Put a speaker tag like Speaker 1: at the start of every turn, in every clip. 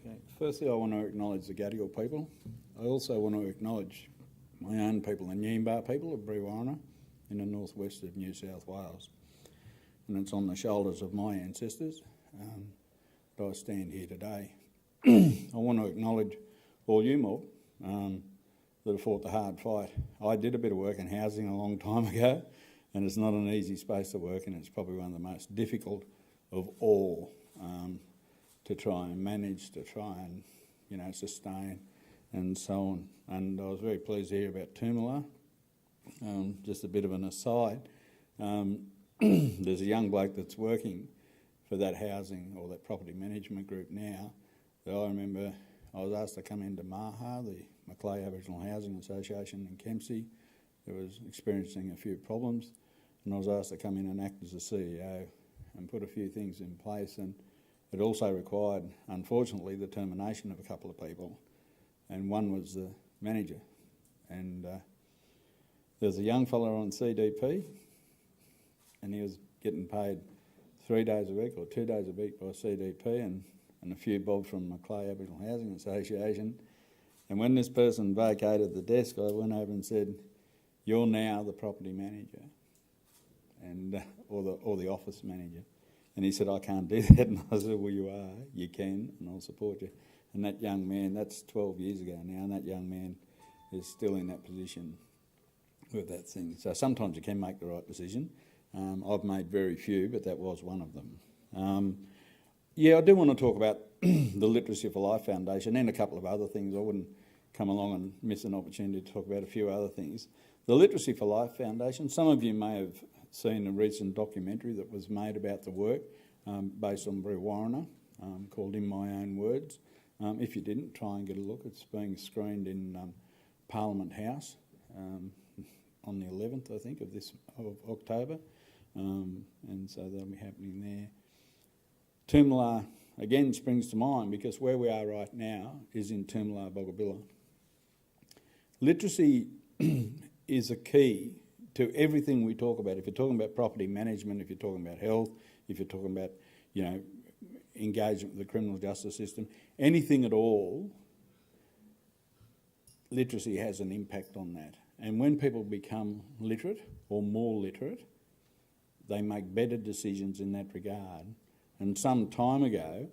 Speaker 1: Okay. Firstly, I want to acknowledge the Gadigal people. I also want to acknowledge my own people, the Nyimba people of Brewarrina in the northwest of New South Wales. And it's on the shoulders of my ancestors that I stand here today. I want to acknowledge all you mob that have fought the hard fight. I did a bit of work in housing a long time ago, and it's not an easy space to work in. It's probably one of the most difficult of all to try and manage, to try and, sustain and so on. And I was very pleased to hear about Toomala. Just a bit of an aside, there's a young bloke that's working for that housing or that property management group now that I remember I was asked to come into MAHA, the Macleay Aboriginal Housing Association in Kempsey. That was experiencing a few problems, and I was asked to come in and act as a CEO and put a few things in place, and it also required, unfortunately, the termination of a couple of people, and one was the manager. And there's a young fellow on CDP, and he was getting paid 3 days a week or 2 days a week by CDP and a few bob from Macleay Aboriginal Housing Association. And when this person vacated the desk, I went over and said, "You're now the property manager," and or the office manager. And he said, "I can't do that." And I said, "Well, you are. You can, and I'll support you." And that young man, that's 12 years ago now, and that young man is still in that position with that thing. So sometimes you can make the right decision. I've made very few, but that was one of them. I do want to talk about the Literacy for Life Foundation and a couple of other things. I wouldn't come along and miss an opportunity to talk about a few other things. The Literacy for Life Foundation, some of you may have seen a recent documentary that was made about the work based on Brewarrina called In My Own Words. If you didn't, try and get a look. It's being screened in Parliament House on the 11th, I think, of October. And so that'll be happening there. Toomala, again, springs to mind because where we are right now is in Toomala, Boggabilla. Literacy is a key to everything we talk about. If you're talking about property management, if you're talking about health, if you're talking about, engagement with the criminal justice system, anything at all, literacy has an impact on that. And when people become literate or more literate, they make better decisions in that regard. And some time ago,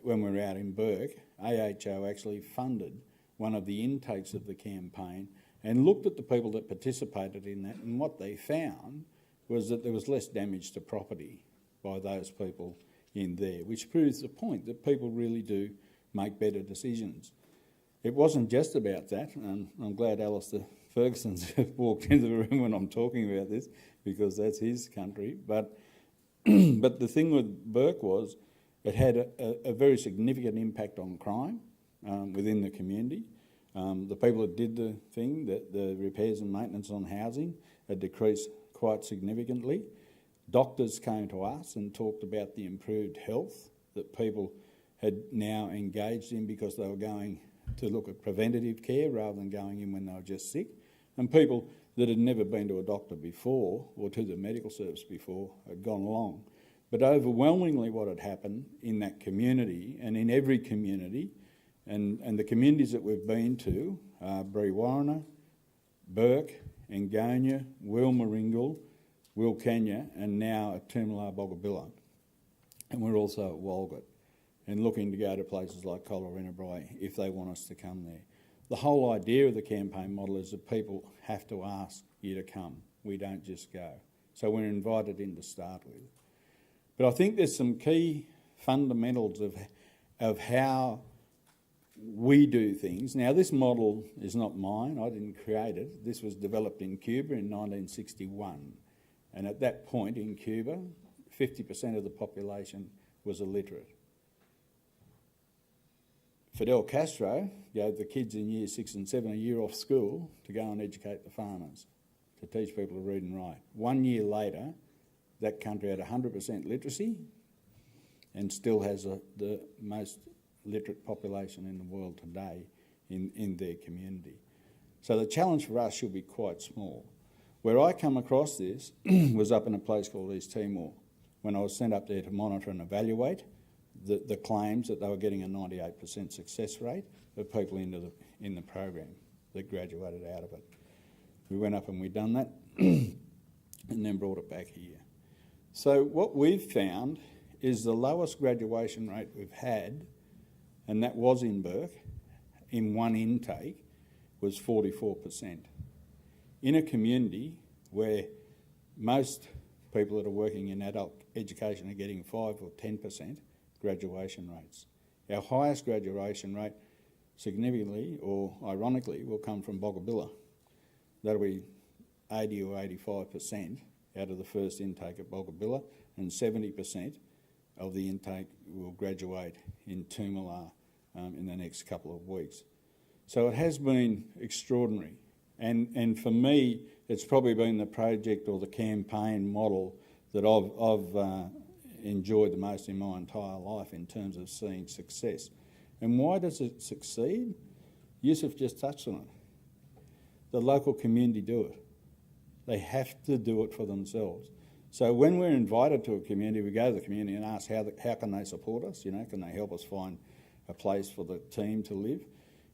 Speaker 1: when we were out in Burke, AHO actually funded one of the intakes of the campaign and looked at the people that participated in that, and what they found was that there was less damage to property by those people in there, which proves the point that people really do make better decisions. It wasn't just about that, and I'm glad Alistair Ferguson's walked into the room when I'm talking about this, because that's his country, but the thing with Burke was it had a very significant impact on crime within the community. The people that did the thing, the repairs and maintenance on housing, had decreased quite significantly. Doctors came to us and talked about the improved health that people had now engaged in because they were going to look at preventative care rather than going in when they were just sick. And people that had never been to a doctor before or to the medical service before had gone along. But overwhelmingly what had happened in that community and in every community, and the communities that we've been to are Brewarrina, Burke, Angonia, Wilmaringal, Wilcannia, and now at Toomala, Boggabilla. And we're also at Walgett and looking to go to places like Collarenebri if they want us to come there. The whole idea of the campaign model is that people have to ask you to come. We don't just go. So we're invited in to start with. But I think there's some key fundamentals of how we do things. Now, this model is not mine. I didn't create it. This was developed in Cuba in 1961. And at that point in Cuba, 50% of the population was illiterate. Fidel Castro gave the kids in year 6 and 7 a year off school to go and educate the farmers, to teach people to read and write. 1 year later, that country had 100% literacy and still has the most literate population in the world today in their community. So the challenge for us should be quite small. Where I come across this was up in a place called East Timor, when I was sent up there to monitor and evaluate the claims that they were getting a 98% success rate of people in the program that graduated out of it. We went up and we've done that and then brought it back here. So what we've found is the lowest graduation rate we've had, and that was in Burke, in one intake, was 44%. In a community where most people that are working in adult education are getting 5 or 10% graduation rates. Our highest graduation rate, significantly or ironically, will come from Boggabilla. That'll be 80 or 85% out of the first intake at Boggabilla, and 70% of the intake will graduate in Toomala in the next couple of weeks. So it has been extraordinary. And for me, it's probably been the project or the campaign model that I've enjoyed the most in my entire life in terms of seeing success. And why does it succeed? Yusuf just touched on it. The local community do it. They have to do it for themselves. So when we're invited to a community, we go to the community and ask how can they support us? You know, can they help us find a place for the team to live?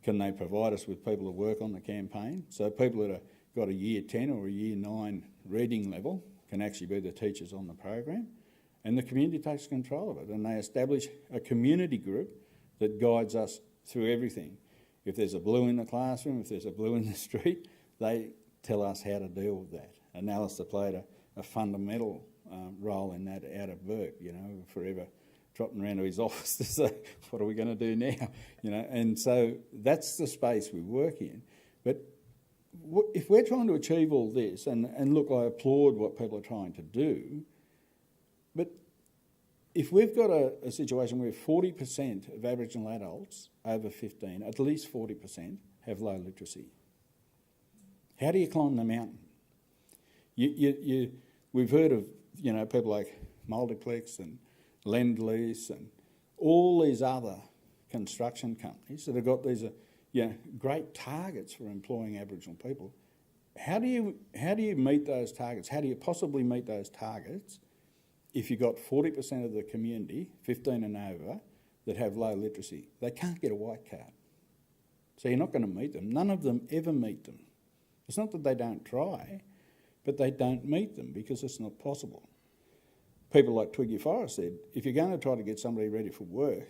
Speaker 1: Can they provide us with people to work on the campaign? So people that have got a year 10 or a year 9 reading level can actually be the teachers on the program, and the community takes control of it, and they establish a community group that guides us through everything. If there's a blue in the classroom, if there's a blue in the street, they tell us how to deal with that. And Alistair played a fundamental role in that out of Burke, you know, forever trotting around to his office to say, what are we going to do now? You know, and so that's the space we work in. But if we're trying to achieve all this, and look, I applaud what people are trying to do, but if we've got a situation where 40% of Aboriginal adults over 15, at least 40%, have low literacy, how do you climb the mountain? We've heard of, you know, people like Multiplex and Lend-Lease and all these other construction companies that have got these great targets for employing Aboriginal people. How do you meet those targets? How do you possibly meet those targets if you've got 40% of the community, 15 and over, that have low literacy? They can't get a white card. So you're not going to meet them. None of them ever meet them. It's not that they don't try, but they don't meet them because it's not possible. People like Twiggy Forrest said, if you're going to try to get somebody ready for work,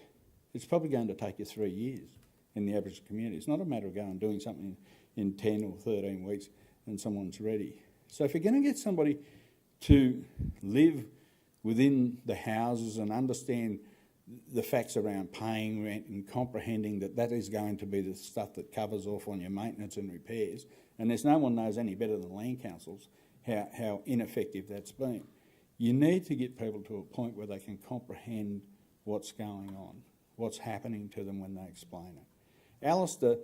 Speaker 1: it's probably going to take you 3 years in the Aboriginal community. It's not a matter of going and doing something in 10 or 13 weeks and someone's ready. So if you're going to get somebody to live within the houses and understand the facts around paying rent and comprehending that that is going to be the stuff that covers off on your maintenance and repairs, and there's no one knows any better than land councils how ineffective that's been. You need to get people to a point where they can comprehend what's going on, what's happening to them when they explain it. Alistair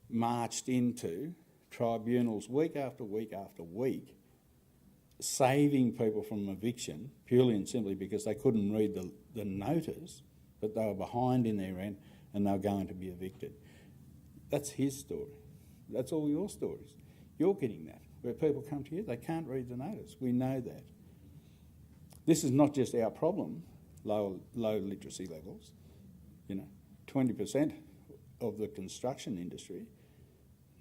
Speaker 1: marched into tribunals week after week after week, saving people from eviction purely and simply because they couldn't read the notice that they were behind in their rent and they were going to be evicted. That's his story. That's all your stories. You're getting that. Where people come to you, they can't read the notice. We know that. This is not just our problem, low literacy levels. 20% of the construction industry,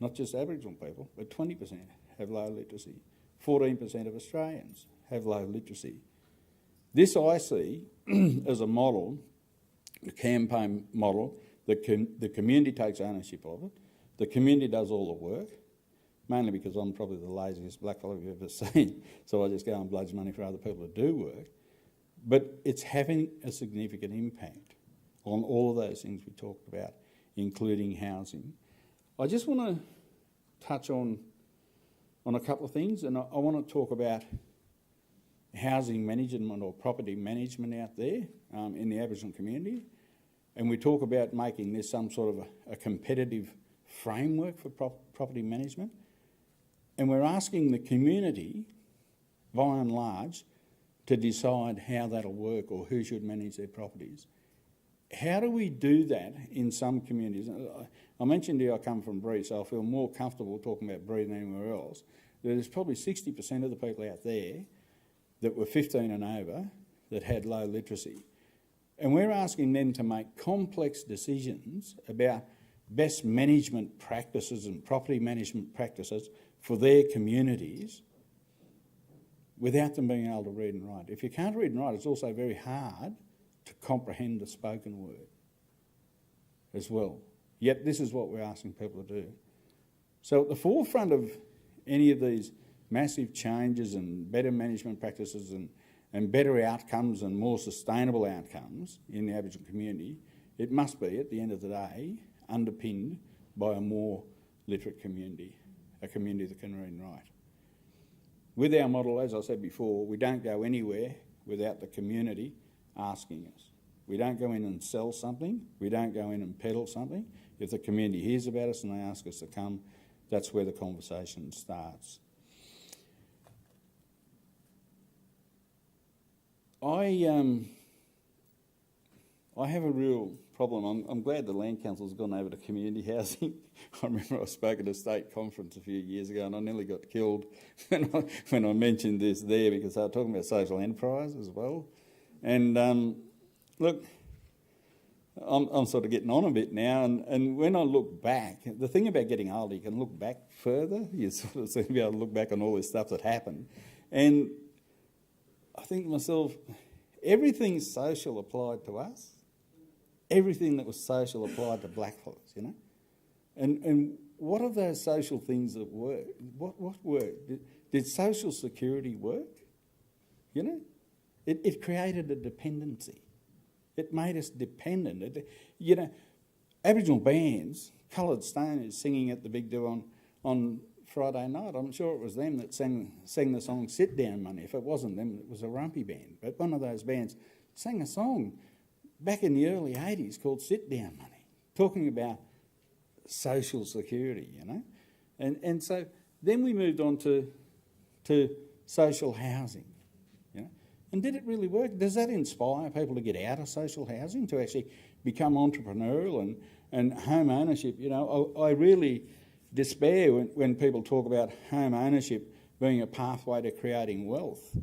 Speaker 1: not just Aboriginal people, but 20% have low literacy. 14% of Australians have low literacy. This I see as a model, a campaign model, the community takes ownership of it, the community does all the work, mainly because I'm probably the laziest blackfellow you've ever seen, so I just go and bludge money for other people to do work. But it's having a significant impact on all of those things we talked about, including housing. I just want to touch on a couple of things, and I want to talk about housing management or property management out there in the Aboriginal community, and we talk about making this some sort of a competitive framework for property management, and we're asking the community, by and large, to decide how that'll work or who should manage their properties. How do we do that in some communities? I mentioned to you I come from Bree, so I feel more comfortable talking about Bree than anywhere else. There's probably 60% of the people out there that were 15 and over that had low literacy. And we're asking them to make complex decisions about best management practices and property management practices for their communities without them being able to read and write. If you can't read and write, it's also very hard to comprehend the spoken word as well. Yet this is what we're asking people to do. So at the forefront of any of these massive changes and better management practices and better outcomes and more sustainable outcomes in the Aboriginal community, it must be, at the end of the day, underpinned by a more literate community, a community that can read and write. With our model, as I said before, we don't go anywhere without the community asking us. We don't go in and sell something. We don't go in and peddle something. If the community hears about us and they ask us to come, that's where the conversation starts. I have a real problem. I'm glad the Land Council's gone over to community housing. I remember I spoke at a state conference a few years ago and I nearly got killed when I mentioned this there, because they were talking about social enterprise as well. And look, I'm sort of getting on a bit now, and when I look back, the thing about getting older, you can look back further. You sort of seem to be able to look back on all this stuff that happened. And I think to myself, everything social applied to us. Everything that was social applied to blackfellas, you know? And what are those social things that work? What worked? Did social security work? You know? It created a dependency. It made us dependent. You know, Aboriginal bands, coloured stoners singing at the Big Do on Friday night, I'm sure it was them that sang the song Sit Down Money. If it wasn't them, it was a rumpy band. But one of those bands sang a song back in the early 80s called Sit Down Money, talking about social security, you know. And so then we moved on to social housing, you know. And did it really work? Does that inspire people to get out of social housing, to actually become entrepreneurial and home ownership? You know, I really despair when people talk about home ownership being a pathway to creating wealth.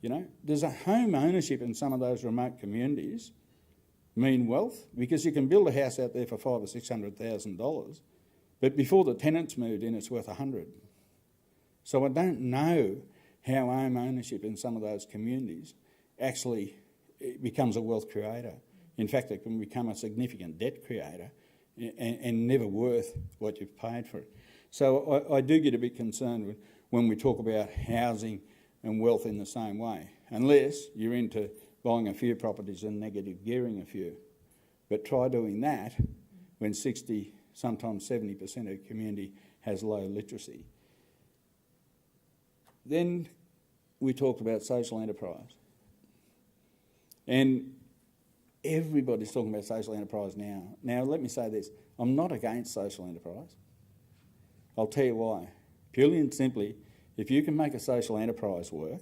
Speaker 1: You know, does a home ownership in some of those remote communities mean wealth? Because you can build a house out there for $500,000 or $600,000, but before the tenants moved in, it's worth $100,000. So I don't know how home ownership in some of those communities actually becomes a wealth creator. In fact, it can become a significant debt creator and never worth what you've paid for it. So I do get a bit concerned when we talk about housing and wealth in the same way, unless you're into buying a few properties and negative gearing a few. But try doing that when 60, sometimes 70% of the community has low literacy. Then we talked about social enterprise. And everybody's talking about social enterprise now. Now, let me say this. I'm not against social enterprise. I'll tell you why. Purely and simply, if you can make a social enterprise work,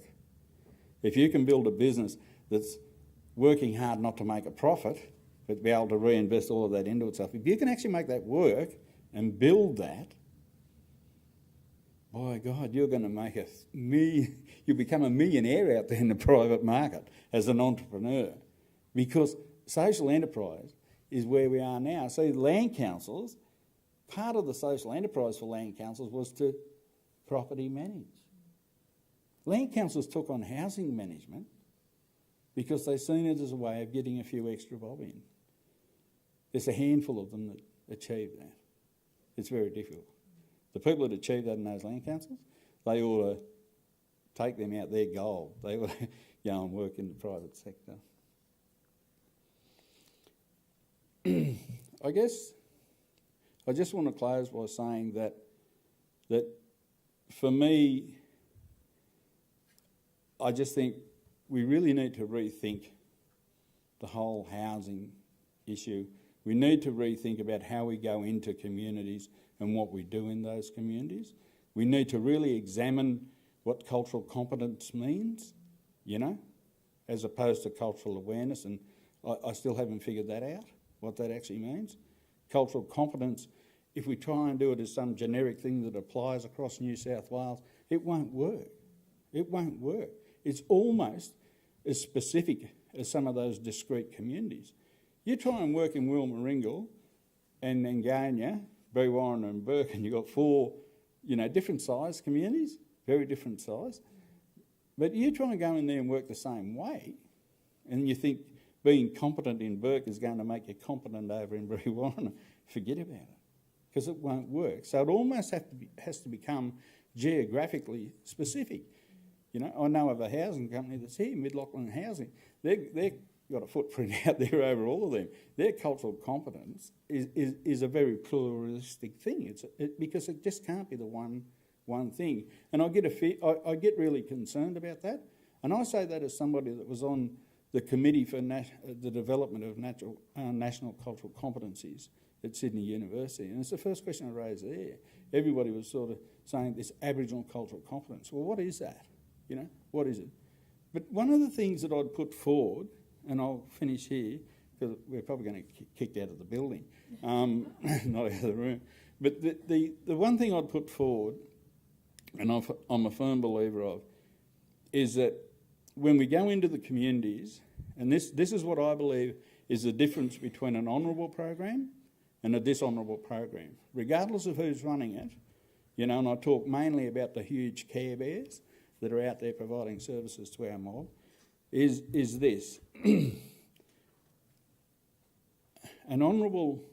Speaker 1: if you can build a business that's working hard not to make a profit, but be able to reinvest all of that into itself, if you can actually make that work and build that, by God, you're going to make you'll become a millionaire out there in the private market as an entrepreneur, because social enterprise is where we are now. See, land councils, part of the social enterprise for land councils was to property manage. Land councils took on housing management because they've seen it as a way of getting a few extra bob in. There's a handful of them that achieve that. It's very difficult. The people that achieve that in those land councils, they ought to take them out their goal. They ought to go and work in the private sector. I guess I just want to close by saying that for me, I just think we really need to rethink the whole housing issue. We need to rethink about how we go into communities and what we do in those communities. We need to really examine what cultural competence means, you know, as opposed to cultural awareness, and I still haven't figured that out, what that actually means. Cultural competence, if we try and do it as some generic thing that applies across New South Wales, it won't work. It won't work. It's almost as specific as some of those discrete communities. You try and work in Wilmaringal and Ngania, Brewarrina and Burke, and you've got 4, different size communities, very different size. But you try and go in there and work the same way, and you think being competent in Burke is going to make you competent over in Brewarrina. Forget about it, because it won't work. So it almost has to become geographically specific. I know of a housing company that's here, Mid-Lachlan Housing. They've got a footprint out there over all of them. Their cultural competence is a very pluralistic thing. Because it just can't be the one thing. And I get really concerned about that. And I say that as somebody that was on the committee for the development of national cultural competencies at Sydney University. And it's the first question I raised there. Everybody was sort of saying this Aboriginal cultural competence. Well, what is that? What is it? But one of the things that I'd put forward, and I'll finish here, because we're probably going to get kicked out of the building, not out of the room. But the one thing I'd put forward, and I'm a firm believer of, is that when we go into the communities, and this is what I believe is the difference between an honourable program and a dishonourable program, regardless of who's running it, and I talk mainly about the huge Care Bears that are out there providing services to our mob, is this. An honourable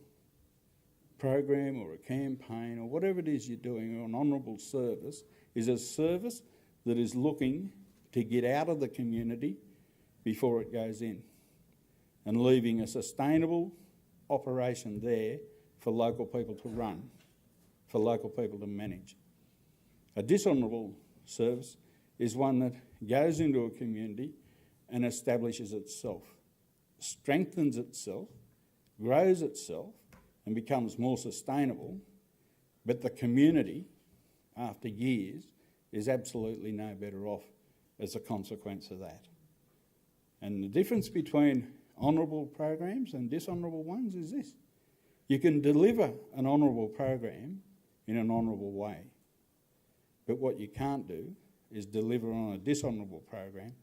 Speaker 1: program or a campaign or whatever it is you're doing, or an honourable service, is a service that is looking to get out of the community before it goes in, and leaving a sustainable operation there for local people to run, for local people to manage. A dishonourable service is one that goes into a community and establishes itself, strengthens itself, grows itself, and becomes more sustainable, but the community, after years, is absolutely no better off as a consequence of that. And the difference between honourable programs and dishonourable ones is this. You can deliver an honourable program in an honourable way, but what you can't do is deliver on a dishonourable program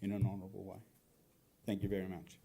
Speaker 1: in an honourable way. Thank you very much.